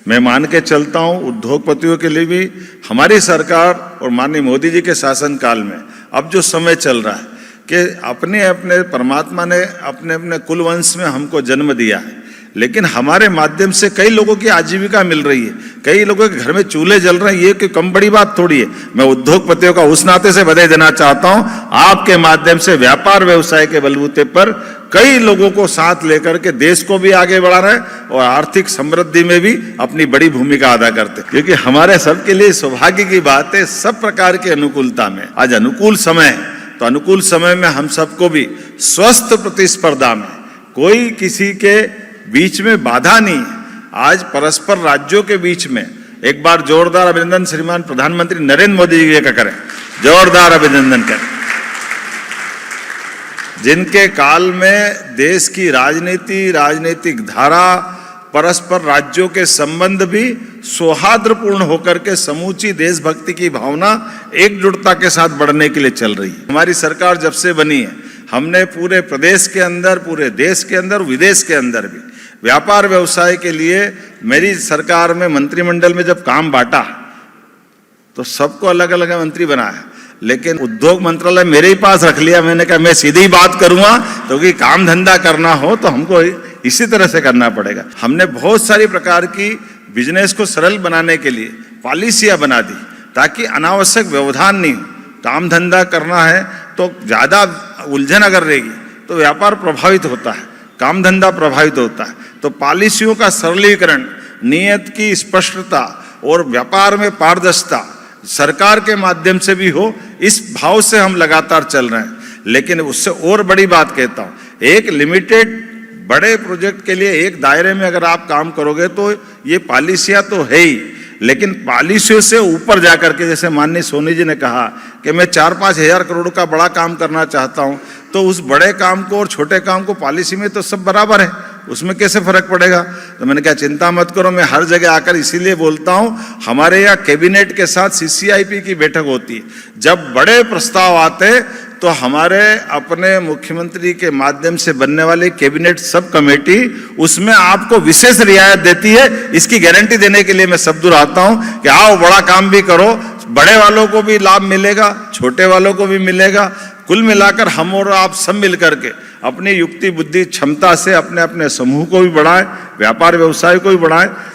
मैं मान के चलता हूं उद्योगपतियों के लिए भी हमारी सरकार और माननीय मोदी जी के शासनकाल में अब जो समय चल रहा है कि अपने अपने परमात्मा ने अपने अपने कुलवंश में हमको जन्म दिया है, लेकिन हमारे माध्यम से कई लोगों की आजीविका मिल रही है, कई लोगों के घर में चूल्हे जल रहे हैं। ये कोई कम बड़ी बात थोड़ी है। मैं उद्योगपतियों का उस नाते से बधाई देना चाहता हूं, आपके माध्यम से व्यापार व्यवसाय के बलबूते पर कई लोगों को साथ लेकर के देश को भी आगे बढ़ा रहे हैं और आर्थिक समृद्धि में भी अपनी बड़ी भूमिका अदा करते हैं। क्योंकि हमारे सबके लिए सौभाग्य की बात है, सब प्रकार की अनुकूलता में आज अनुकूल समय है, तो अनुकूल समय में हम सबको भी स्वस्थ प्रतिस्पर्धा में कोई किसी के बीच में बाधा नहीं है। आज परस्पर राज्यों के बीच में एक बार जोरदार अभिनंदन श्रीमान प्रधानमंत्री नरेंद्र मोदी जी का करें, जोरदार अभिनंदन करें, जिनके काल में देश की राजनीति, राजनीतिक धारा, परस्पर राज्यों के संबंध भी सौहार्दपूर्ण होकर के समूची देशभक्ति की भावना एकजुटता के साथ बढ़ने के लिए चल रही है। हमारी सरकार जब से बनी है, हमने पूरे प्रदेश के अंदर, पूरे देश के अंदर, विदेश के अंदर भी व्यापार व्यवसाय के लिए मेरी सरकार में मंत्रिमंडल में जब काम बांटा तो सबको अलग अलग मंत्री बनाया, लेकिन उद्योग मंत्रालय मेरे ही पास रख लिया। मैंने कहा मैं सीधी बात करूंगा, तो कि काम धंधा करना हो तो हमको इसी तरह से करना पड़ेगा। हमने बहुत सारी प्रकार की बिजनेस को सरल बनाने के लिए पॉलिसियां बना दी ताकि अनावश्यक व्यवधान नहीं हो। काम धंधा करना है तो ज्यादा उलझन अगर रहेगी तो व्यापार प्रभावित होता है, काम धंधा प्रभावित होता है। तो पॉलिसियों का सरलीकरण, नियत की स्पष्टता और व्यापार में पारदर्शिता सरकार के माध्यम से भी हो, इस भाव से हम लगातार चल रहे हैं। लेकिन उससे और बड़ी बात कहता हूं, एक लिमिटेड बड़े प्रोजेक्ट के लिए एक दायरे में अगर आप काम करोगे तो ये पॉलिसियां तो है ही, लेकिन पॉलिसियों से ऊपर जाकर के, जैसे माननीय सोनी जी ने कहा कि मैं 4-5 हजार करोड़ का बड़ा काम करना चाहता हूं, तो उस बड़े काम को और छोटे काम को पॉलिसी में तो सब बराबर है, उसमें कैसे फर्क पड़ेगा। तो मैंने कहा चिंता मत करो, मैं हर जगह आकर इसीलिए बोलता हूं, हमारे यहाँ कैबिनेट के साथ सीसीआईपी की बैठक होती है। जब बड़े प्रस्ताव आते तो हमारे अपने मुख्यमंत्री के माध्यम से बनने वाली कैबिनेट सब कमेटी उसमें आपको विशेष रियायत देती है। इसकी गारंटी देने के लिए मैं सब दूर आता हूं कि आओ बड़ा काम भी करो, बड़े वालों को भी लाभ मिलेगा, छोटे वालों को भी मिलेगा। कुल मिलाकर हम और आप सब मिलकर के अपनी युक्ति बुद्धि क्षमता से अपने अपने समूह को भी बढ़ाएं, व्यापार व्यवसाय को भी बढ़ाएं।